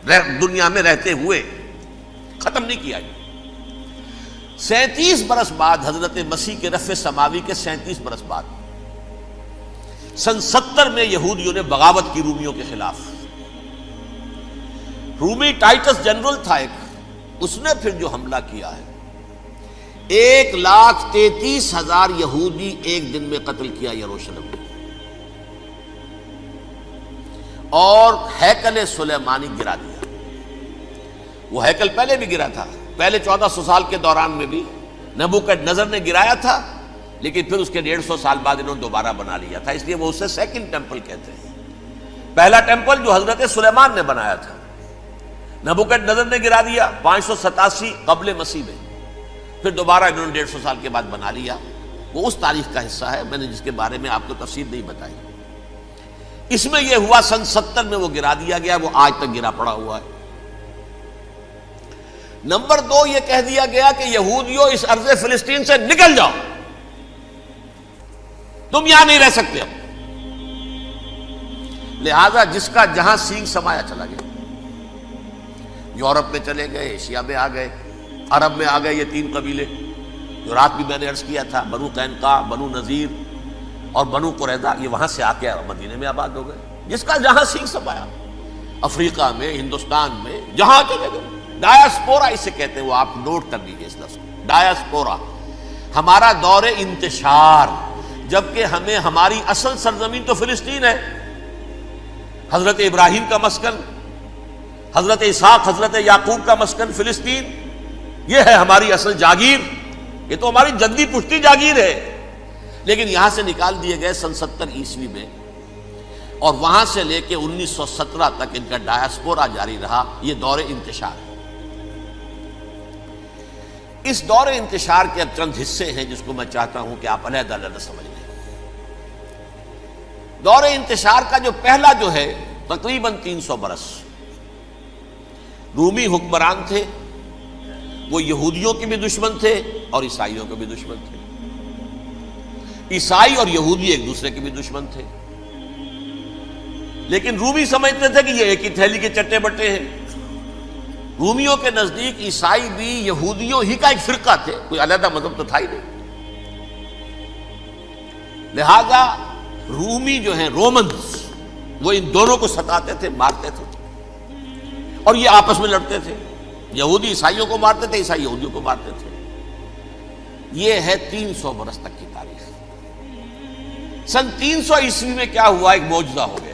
دنیا میں رہتے ہوئے، ختم نہیں کیا۔ 37 برس بعد حضرت مسیح کے رفع سماوی کے 37 برس بعد سن 70 میں یہودیوں نے بغاوت کی رومیوں کے خلاف۔ رومی ٹائٹس جنرل تھا ایک، اس نے پھر جو حملہ کیا ہے 1,33,000 یہودی ایک دن میں قتل کیا یروشلم میں، اور ہیکل سلیمانی گرا دیا۔ وہ ہیکل پہلے بھی گرا تھا، پہلے 1400 سال کے دوران میں بھی نبوکڈنیزر نے گرایا تھا، لیکن پھر اس کے 150 سال بعد انہوں نے دوبارہ بنا لیا تھا، اس لیے وہ اسے سیکنڈ ٹیمپل کہتے ہیں۔ پہلا ٹیمپل جو حضرت سلیمان نے بنایا تھا نبوکڈنیزر نے گرا دیا 587 قبل مسیح میں، پھر دوبارہ انہوں نے 150 سال کے بعد بنا لیا۔ وہ اس تاریخ کا حصہ ہے، میں نے جس کے بارے میں آپ کو تفصیل نہیں بتائی۔ اس میں یہ ہوا سن 70 میں وہ گرا دیا گیا، وہ آج تک گرا پڑا ہوا ہے۔ نمبر 2 یہ کہہ دیا گیا کہ یہودیوں اس ارض فلسطین سے نکل جاؤ، تم یہاں نہیں رہ سکتے اب۔ لہذا جس کا جہاں سینگ سمایا چلا گیا، یورپ میں چلے گئے، ایشیا میں آ گئے، عرب میں آ گئے، یہ 3 قبیلے جو رات بھی میں نے عرض کیا تھا، بنو قینقاع، بنو نذیر اور بنو قریظہ، یہ وہاں سے آ کے مدینے میں آباد ہو گئے۔ جس کا جہاں سینگ سمایا، افریقہ میں، ہندوستان میں، جہاں چلے گئے۔ ڈایاسپورا اسے کہتے ہیں، وہ آپ نوٹ کر لیجیے اس لفظ کو، ڈایاسپورا، ہمارا دور انتشار، جبکہ ہمیں ہماری اصل سرزمین تو فلسطین ہے، حضرت ابراہیم کا مسکن، حضرت اسحاق، حضرت یعقوب کا مسکن فلسطین، یہ ہے ہماری اصل جاگیر، یہ تو ہماری جدی پشتی جاگیر ہے۔ لیکن یہاں سے نکال دیے گئے سن 70 عیسوی میں، اور وہاں سے لے کے 1917 تک ان کا ڈایاسپورا جاری رہا۔ یہ دور انتشار ہے۔ اس دور انتشار کے اب چند حصے ہیں جس کو میں چاہتا ہوں کہ آپ علیحدہ علیحدہ سمجھ لیں۔ دور انتشار کا جو پہلا جو ہے تقریباً 300 برس، رومی حکمران تھے، وہ یہودیوں کے بھی دشمن تھے اور عیسائیوں کے بھی دشمن تھے۔ عیسائی اور یہودی ایک دوسرے کے بھی دشمن تھے، لیکن رومی سمجھتے تھے کہ یہ ایک ہی تھیلی کے چٹے بٹے ہیں۔ رومیوں کے نزدیک عیسائی بھی یہودیوں ہی کا ایک فرقہ تھے، کوئی علیحدہ مذہب تو تھا ہی نہیں۔ لہذا رومی جو ہیں رومنز، وہ ان دونوں کو ستاتے تھے، مارتے تھے، اور یہ آپس میں لڑتے تھے۔ یہودی عیسائیوں کو مارتے تھے، عیسائی یہودیوں کو مارتے تھے۔ یہ ہے 300 برس تک کی تاریخ۔ سن 300 عیسوی میں کیا ہوا؟ ایک معجزہ ہو گیا۔